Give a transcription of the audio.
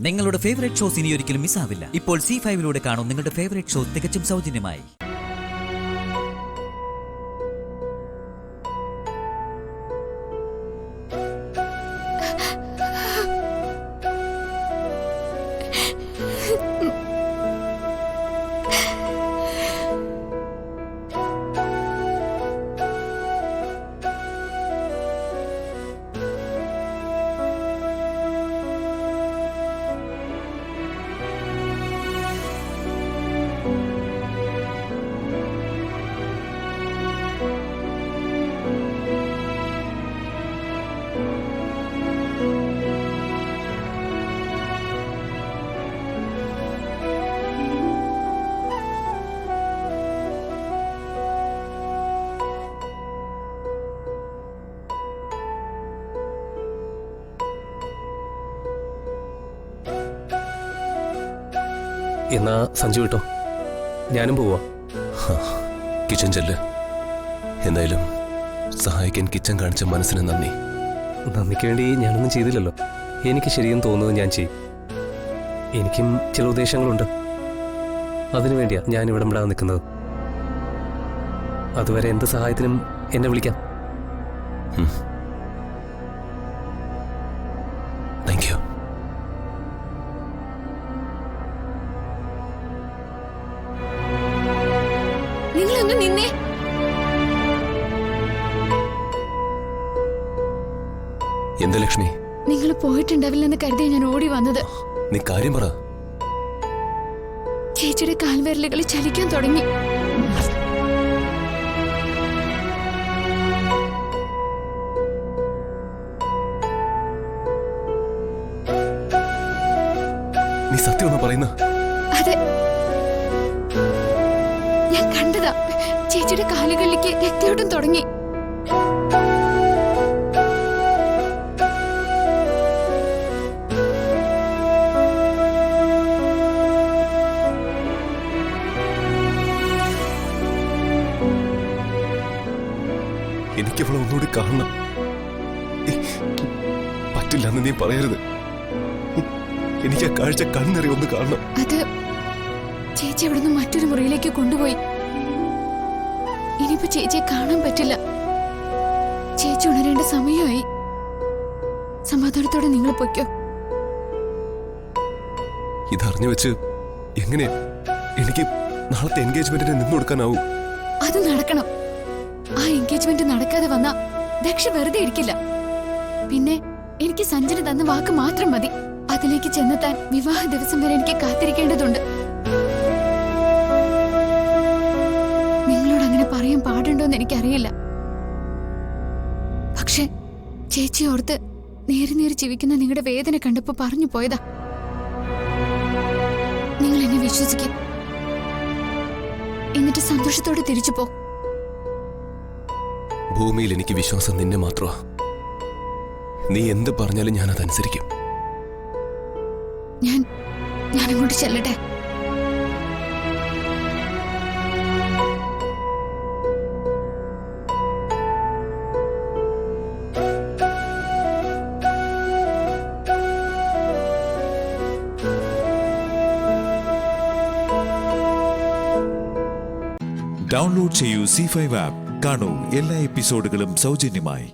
നിങ്ങളുടെ favourite shows ഇനി ഒരിക്കലും മിസ്സാവില്ല. ഇപ്പോൾ C5 കാണും നിങ്ങളുടെ ഫേവറേറ്റ് ഷോ തികച്ചും സൗജന്യമായി. എന്നാ സഞ്ജു കിട്ടോ, ഞാനും പോവാ. കിച്ചൻ ചെല്ല്. എന്തായാലും സഹായിക്കാൻ കിച്ചൻ കാണിച്ച മനസ്സിന് നന്ദി. നന്ദിക്ക് വേണ്ടി ഞാനൊന്നും ചെയ്തില്ലല്ലോ. എനിക്ക് ശരിയെന്ന് തോന്നുന്നത് ഞാൻ ചെയ്യും. എനിക്കും ചില ഉദ്ദേശങ്ങളുണ്ട്. അതിനുവേണ്ടിയാ ഞാൻ ഇവിടെ വിടാൻ നിൽക്കുന്നത്. അതുവരെ എന്ത് സഹായത്തിനും എന്നെ വിളിക്കാം. Thank you. നിന്നെ എന്താ ലക്ഷ്മി? നിങ്ങൾ പോയിട്ടുണ്ടാവില്ലെന്ന് കരുതിയ ഞാൻ ഓടി വന്നത്. നീ കാര്യം പറ. ചേച്ചിയുടെ കാൽവിരലുകൾ ചലിക്കാൻ തുടങ്ങി. നീ സത്യമൊന്നും പറയുന്ന? അതെ, ഞാൻ കണ്ടതാ. ചേച്ചിയുടെ കാലുകളിലേക്ക് രക്തയോട്ടം തുടങ്ങി. എനിക്കവളെ ഒന്നുകൂടി കാണണം. പറ്റില്ലെന്ന് നീ പറയരുത്. എനിക്ക് ആ കാഴ്ച കണ്ണെറി ഒന്ന് കാണണം. അത് ചേച്ചി അവിടുന്ന് മറ്റൊരു മുറിയിലേക്ക് കൊണ്ടുപോയി. ഇനിയിപ്പോ ചേച്ചിയെ കാണാൻ പറ്റില്ല. ചേച്ചി ഉണരേണ്ട സമയമായി. സമാധാനത്തോടെ നിങ്ങൾ പൊയ്ക്കോ. ഇതറിഞ്ഞു വെച്ച് എങ്ങനെയാ എനിക്ക് നാളത്തെ എൻഗേജ്മെന്റിന് നിന്നു കൊടുക്കാനാവും? അത് നടക്കണം. ആ എൻഗേജ്മെന്റ് നടക്കാതെ വന്നാ ദക്ഷ വെറുതെ ഇരിക്കില്ല. പിന്നെ എനിക്ക് സഞ്ജന തന്ന വാക്ക് മാത്രം മതി. അതിലേക്ക് ചെന്നെത്താൻ വിവാഹ ദിവസം വരെ എനിക്ക് കാത്തിരിക്കേണ്ടതുണ്ട്. നിങ്ങളോട് അങ്ങനെ പറയാൻ പാടുണ്ടോന്ന് എനിക്കറിയില്ല. പക്ഷെ ചേച്ചി ഓർത്ത് നേരി ജീവിക്കുന്ന നിങ്ങളുടെ വേദന കണ്ടപ്പോ പറഞ്ഞു പോയതാ. നിങ്ങൾ എന്നെ വിശ്വസിക്കും. എന്നിട്ട് സന്തോഷത്തോടെ തിരിച്ചു പോ. ഭൂമിയിൽ എനിക്ക് വിശ്വാസം നിന്നെ മാത്രമാ. നീ എന്ത് പറഞ്ഞാലും ഞാൻ അതനുസരിക്കും. ഞാനങ്ങോട്ട് ചെല്ലട്ടെ? ഡൗൺലോഡ് ചെയ്യൂ C5 ആപ്പ്. കാണൂ എല്ലാ എപ്പിസോഡുകളും സൗജന്യമായി.